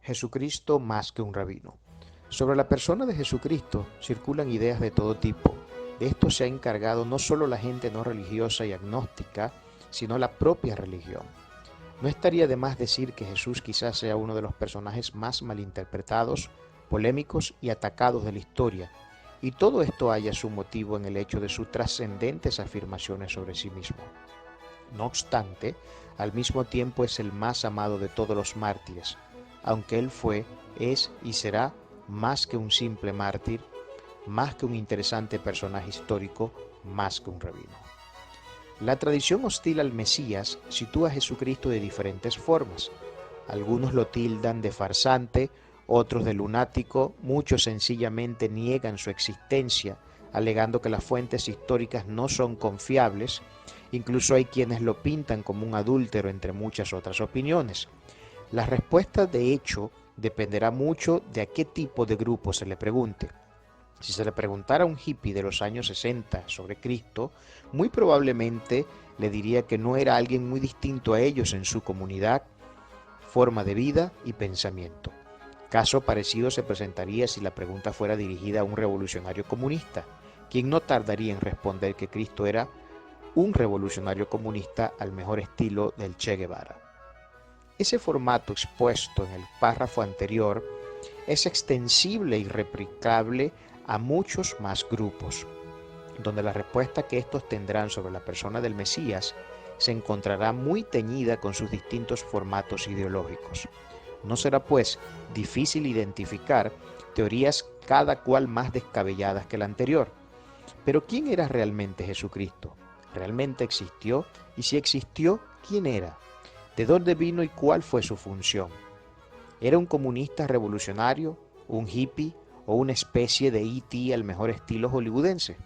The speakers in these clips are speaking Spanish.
Jesucristo más que un rabino. Sobre la persona de Jesucristo circulan ideas de todo tipo. De esto se ha encargado no solo la gente no religiosa y agnóstica, sino la propia religión. No estaría de más decir que Jesús quizás sea uno de los personajes más malinterpretados, polémicos y atacados de la historia, y todo esto haya su motivo en el hecho de sus trascendentes afirmaciones sobre sí mismo. No obstante, al mismo tiempo es el más amado de todos los mártires, aunque él fue, es y será más que un simple mártir, más que un interesante personaje histórico, más que un rabino. La tradición hostil al Mesías sitúa a Jesucristo de diferentes formas. Algunos lo tildan de farsante, otros de lunático, muchos sencillamente niegan su existencia, alegando que las fuentes históricas no son confiables. Incluso hay quienes lo pintan como un adúltero, entre muchas otras opiniones. La respuesta, de hecho, dependerá mucho de a qué tipo de grupo se le pregunte. Si se le preguntara a un hippie de los años 60 sobre Cristo, muy probablemente le diría que no era alguien muy distinto a ellos en su comunidad, forma de vida y pensamiento. Caso parecido se presentaría si la pregunta fuera dirigida a un revolucionario comunista, quien no tardaría en responder que Cristo era un revolucionario comunista al mejor estilo del Che Guevara. Ese formato expuesto en el párrafo anterior es extensible y replicable a muchos más grupos, donde la respuesta que estos tendrán sobre la persona del Mesías se encontrará muy teñida con sus distintos formatos ideológicos. No será, pues, difícil identificar teorías cada cual más descabelladas que la anterior. Pero ¿quién era realmente Jesucristo? ¿Realmente existió? Y si existió, ¿quién era? ¿De dónde vino y cuál fue su función? ¿Era un comunista revolucionario, un hippie o una especie de E.T. al mejor estilo hollywoodense?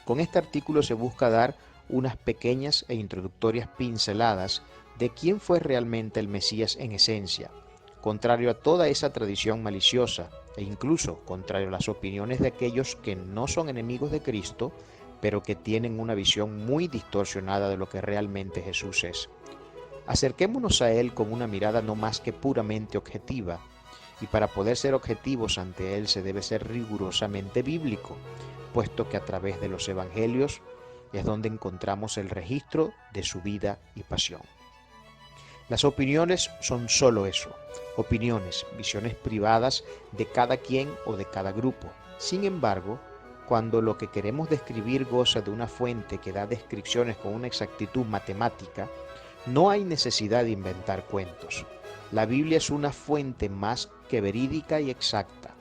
Con este artículo se busca dar unas pequeñas e introductorias pinceladas de quién fue realmente el Mesías en esencia, contrario a toda esa tradición maliciosa e incluso contrario a las opiniones de aquellos que no son enemigos de Cristo, pero que tienen una visión muy distorsionada de lo que realmente Jesús es. Acerquémonos a Él con una mirada no más que puramente objetiva, y para poder ser objetivos ante Él se debe ser rigurosamente bíblico, puesto que a través de los evangelios es donde encontramos el registro de su vida y pasión. Las opiniones son solo eso, opiniones, visiones privadas de cada quien o de cada grupo. Sin embargo, cuando lo que queremos describir goza de una fuente que da descripciones con una exactitud matemática, no hay necesidad de inventar cuentos. La Biblia es una fuente más que verídica y exacta.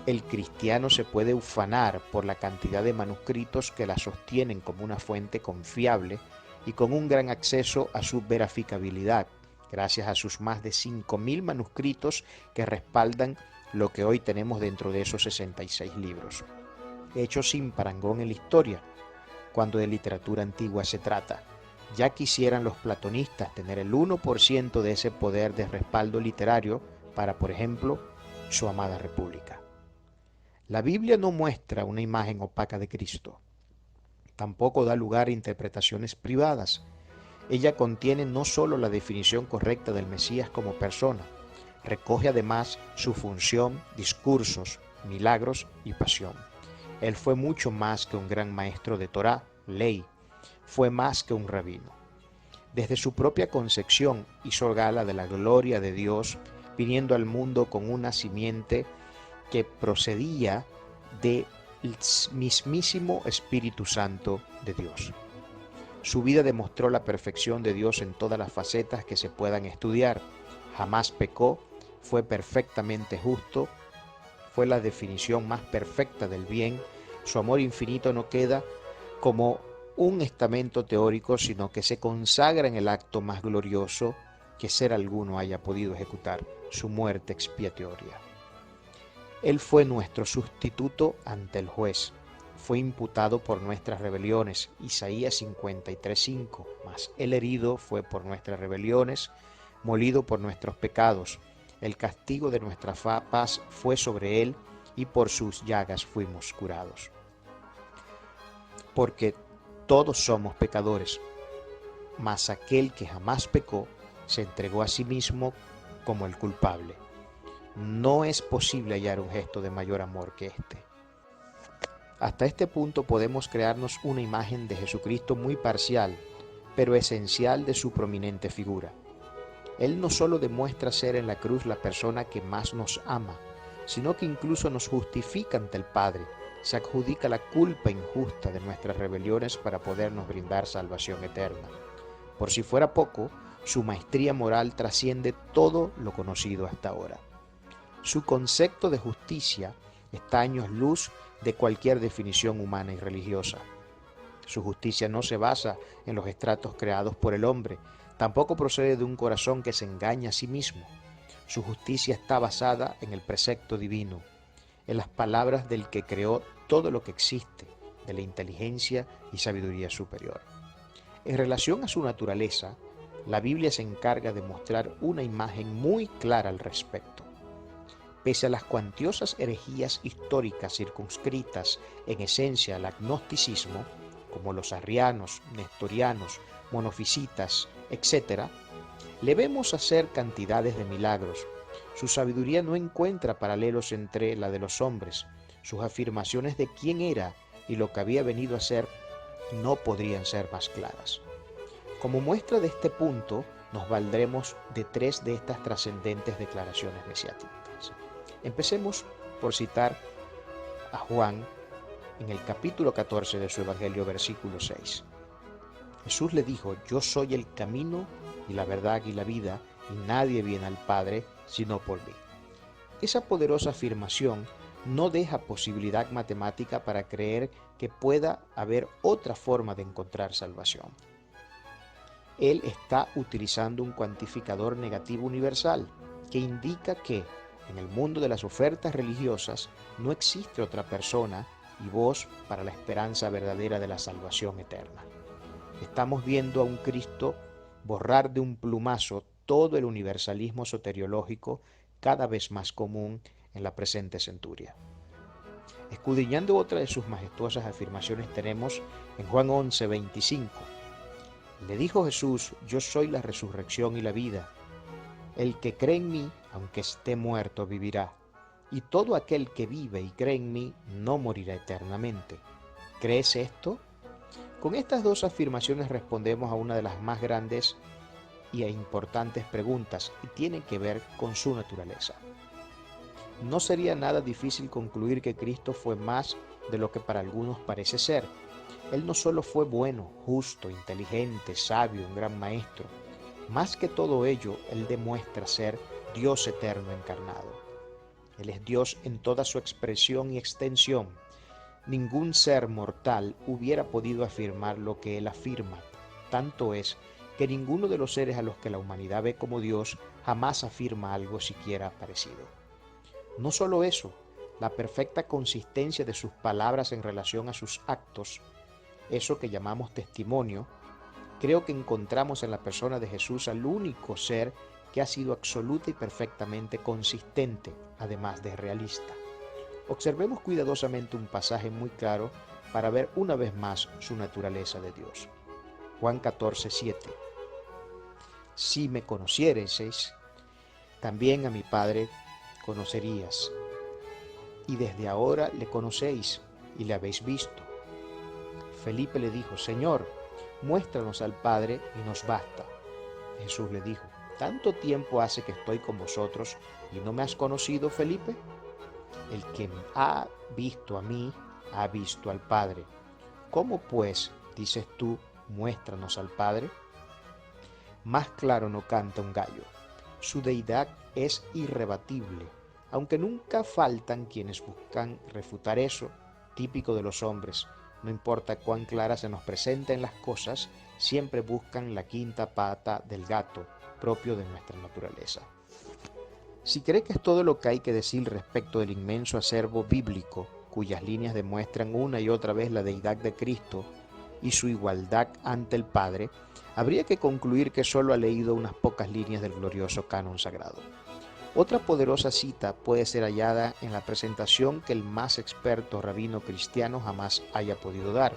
El cristiano se puede ufanar por la cantidad de manuscritos que la sostienen como una fuente confiable y con un gran acceso a su verificabilidad, gracias a sus más de 5.000 manuscritos que respaldan lo que hoy tenemos dentro de esos 66 libros. Hechos sin parangón en la historia, cuando de literatura antigua se trata. Ya quisieran los platonistas tener el 1% de ese poder de respaldo literario para, por ejemplo, su amada república. La Biblia no muestra una imagen opaca de Cristo. Tampoco da lugar a interpretaciones privadas. Ella contiene no solo la definición correcta del Mesías como persona, recoge además su función, discursos, milagros y pasión. Él fue mucho más que un gran maestro de Torá, ley, fue más que un rabino. Desde su propia concepción hizo gala de la gloria de Dios, viniendo al mundo con una simiente que procedía del mismísimo Espíritu Santo de Dios. Su vida demostró la perfección de Dios en todas las facetas que se puedan estudiar. Jamás pecó, fue perfectamente justo, fue la definición más perfecta del bien. Su amor infinito no queda como un estamento teórico, sino que se consagra en el acto más glorioso que ser alguno haya podido ejecutar, su muerte expiatoria. Él fue nuestro sustituto ante el juez. Fue imputado por nuestras rebeliones, Isaías 53:5, mas el herido fue por nuestras rebeliones, molido por nuestros pecados. El castigo de nuestra paz fue sobre él, y por sus llagas fuimos curados. Porque todos somos pecadores, mas aquel que jamás pecó se entregó a sí mismo como el culpable. No es posible hallar un gesto de mayor amor que este. Hasta este punto podemos crearnos una imagen de Jesucristo muy parcial, pero esencial de su prominente figura. Él no solo demuestra ser en la cruz la persona que más nos ama, sino que incluso nos justifica ante el Padre, se adjudica la culpa injusta de nuestras rebeliones para podernos brindar salvación eterna. Por si fuera poco, su maestría moral trasciende todo lo conocido hasta ahora. Su concepto de justicia está a años luz de cualquier definición humana y religiosa. Su justicia no se basa en los estratos creados por el hombre, tampoco procede de un corazón que se engaña a sí mismo. Su justicia está basada en el precepto divino, en las palabras del que creó todo lo que existe, de la inteligencia y sabiduría superior. En relación a su naturaleza, la Biblia se encarga de mostrar una imagen muy clara al respecto. Pese a las cuantiosas herejías históricas circunscritas en esencia al agnosticismo, como los arrianos, nestorianos, monofisitas, etc., le vemos hacer cantidades de milagros. Su sabiduría no encuentra paralelos entre la de los hombres. Sus afirmaciones de quién era y lo que había venido a ser no podrían ser más claras. Como muestra de este punto, nos valdremos de tres de estas trascendentes declaraciones mesiánicas. Empecemos por citar a Juan en el capítulo 14 de su Evangelio, versículo 6. Jesús le dijo: yo soy el camino y la verdad y la vida, y nadie viene al Padre sino por mí. Esa poderosa afirmación no deja posibilidad matemática para creer que pueda haber otra forma de encontrar salvación. Él está utilizando un cuantificador negativo universal que indica que en el mundo de las ofertas religiosas no existe otra persona y voz para la esperanza verdadera de la salvación eterna. Estamos viendo a un Cristo borrar de un plumazo todo el universalismo soteriológico cada vez más común en la presente centuria. Escudriñando otra de sus majestuosas afirmaciones tenemos en Juan 11:25. Le dijo Jesús: yo soy la resurrección y la vida. El que cree en mí, aunque esté muerto, vivirá. Y todo aquel que vive y cree en mí no morirá eternamente. ¿Crees esto? Con estas dos afirmaciones respondemos a una de las más grandes y importantes preguntas, y tienen que ver con su naturaleza. No sería nada difícil concluir que Cristo fue más de lo que para algunos parece ser. Él no solo fue bueno, justo, inteligente, sabio, un gran maestro. Más que todo ello, Él demuestra ser Dios eterno encarnado. Él es Dios en toda su expresión y extensión. Ningún ser mortal hubiera podido afirmar lo que Él afirma. Tanto es que ninguno de los seres a los que la humanidad ve como Dios jamás afirma algo siquiera parecido. No solo eso, la perfecta consistencia de sus palabras en relación a sus actos, eso que llamamos testimonio, creo que encontramos en la persona de Jesús al único ser que ha sido absoluta y perfectamente consistente, además de realista. Observemos cuidadosamente un pasaje muy claro para ver una vez más su naturaleza de Dios. Juan 14:7. Si me conociereis, también a mi Padre conocerías, y desde ahora le conocéis y le habéis visto. Felipe le dijo: Señor, muéstranos al Padre y nos basta. Jesús le dijo: ¿tanto tiempo hace que estoy con vosotros y no me has conocido, Felipe? El que me ha visto a mí, ha visto al Padre. ¿Cómo pues dices tú, muéstranos al Padre? Más claro no canta un gallo. Su deidad es irrebatible, aunque nunca faltan quienes buscan refutar eso, típico de los hombres. No importa cuán claras se nos presenten las cosas, siempre buscan la quinta pata del gato, propio de nuestra naturaleza. Si cree que es todo lo que hay que decir respecto del inmenso acervo bíblico, cuyas líneas demuestran una y otra vez la deidad de Cristo y su igualdad ante el Padre, habría que concluir que solo ha leído unas pocas líneas del glorioso canon sagrado. Otra poderosa cita puede ser hallada en la presentación que el más experto rabino cristiano jamás haya podido dar.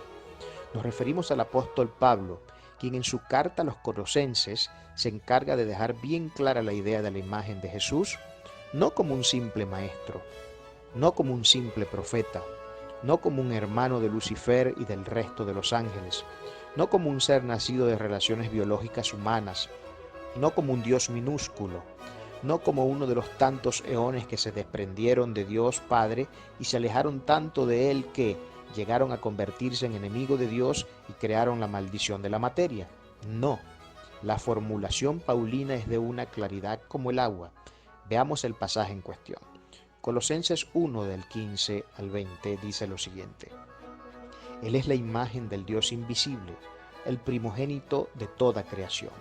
Nos referimos al apóstol Pablo, quien en su carta a los Colosenses se encarga de dejar bien clara la idea de la imagen de Jesús, no como un simple maestro, no como un simple profeta, no como un hermano de Lucifer y del resto de los ángeles, no como un ser nacido de relaciones biológicas humanas, no como un Dios minúsculo, no como uno de los tantos eones que se desprendieron de Dios Padre y se alejaron tanto de Él que llegaron a convertirse en enemigo de Dios y crearon la maldición de la materia. No, la formulación paulina es de una claridad como el agua. Veamos el pasaje en cuestión. Colosenses 1 del 15 al 20 dice lo siguiente: Él es la imagen del Dios invisible, el primogénito de toda creación,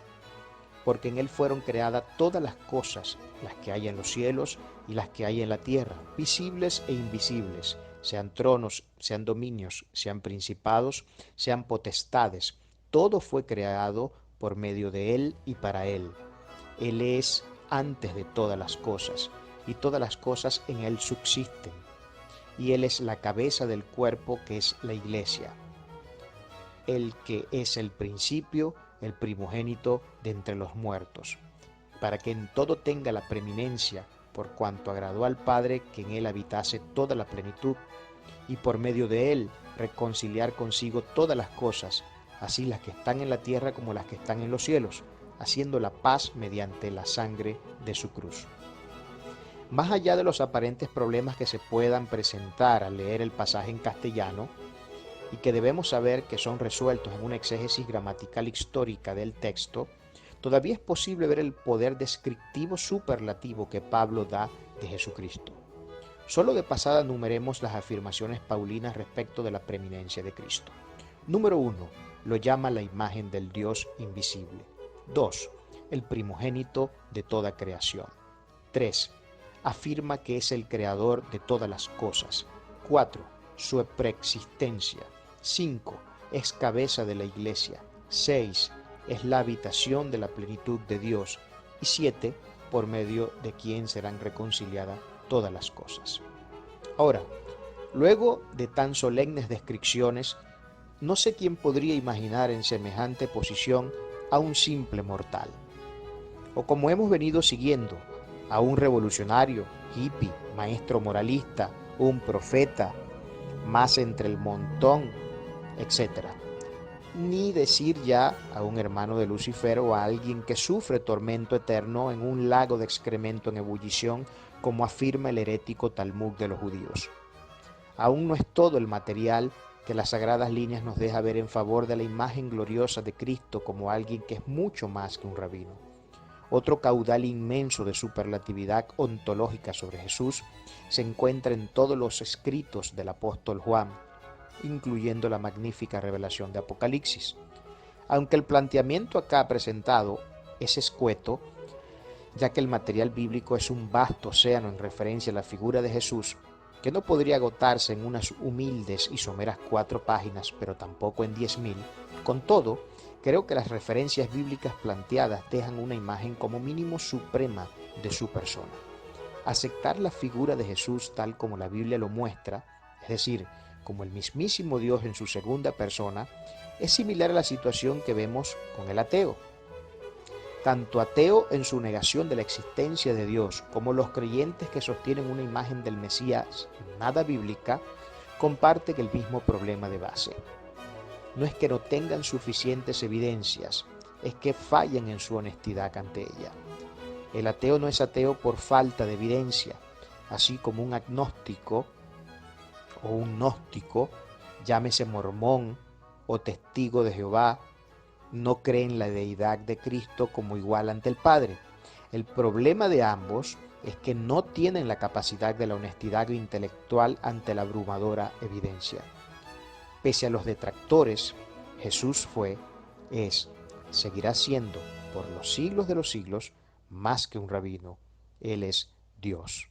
porque en Él fueron creadas todas las cosas, las que hay en los cielos y las que hay en la tierra, visibles e invisibles, sean tronos, sean dominios, sean principados, sean potestades. Todo fue creado por medio de Él y para Él. Él es antes de todas las cosas, y todas las cosas en Él subsisten. Y Él es la cabeza del cuerpo, que es la iglesia. El que es el principio, el primogénito de entre los muertos, para que en todo tenga la preeminencia, por cuanto agradó al Padre que en Él habitase toda la plenitud, y por medio de Él reconciliar consigo todas las cosas, así las que están en la tierra como las que están en los cielos, haciendo la paz mediante la sangre de su cruz. Más allá de los aparentes problemas que se puedan presentar al leer el pasaje en castellano, y que debemos saber que son resueltos en una exégesis gramatical histórica del texto, todavía es posible ver el poder descriptivo superlativo que Pablo da de Jesucristo. Solo de pasada numeremos las afirmaciones paulinas respecto de la preeminencia de Cristo. Número 1. Lo llama la imagen del Dios invisible. 2. El primogénito de toda creación. 3. Afirma que es el creador de todas las cosas. 4. Su preexistencia. 5. Es cabeza de la iglesia. 6. Es la habitación de la plenitud de Dios. Y 7. Por medio de quien serán reconciliadas todas las cosas. Ahora, luego de tan solemnes descripciones, no sé quién podría imaginar en semejante posición a un simple mortal, o como hemos venido siguiendo, a un revolucionario, hippie, maestro moralista, un profeta, más entre el montón, etc. Ni decir ya a un hermano de Lucifer o a alguien que sufre tormento eterno en un lago de excremento en ebullición, como afirma el herético Talmud de los judíos. Aún no es todo el material que las sagradas líneas nos deja ver en favor de la imagen gloriosa de Cristo como alguien que es mucho más que un rabino. Otro caudal inmenso de superlatividad ontológica sobre Jesús se encuentra en todos los escritos del apóstol Juan, incluyendo la magnífica revelación de Apocalipsis. Aunque el planteamiento acá presentado es escueto, ya que el material bíblico es un vasto océano en referencia a la figura de Jesús, que no podría agotarse en unas humildes y someras 4 páginas, pero tampoco en 10.000, con todo, creo que las referencias bíblicas planteadas dejan una imagen como mínimo suprema de su persona. Aceptar la figura de Jesús tal como la Biblia lo muestra, es decir, como el mismísimo Dios en su segunda persona, es similar a la situación que vemos con el ateo. Tanto ateo en su negación de la existencia de Dios como los creyentes que sostienen una imagen del Mesías nada bíblica, comparten el mismo problema de base. No es que no tengan suficientes evidencias, es que fallan en su honestidad ante ella. El ateo no es ateo por falta de evidencia, así como un agnóstico o un gnóstico, llámese mormón o testigo de Jehová, no cree en la deidad de Cristo como igual ante el Padre. El problema de ambos es que no tienen la capacidad de la honestidad intelectual ante la abrumadora evidencia. Pese a los detractores, Jesús fue, es, seguirá siendo, por los siglos de los siglos, más que un rabino. Él es Dios.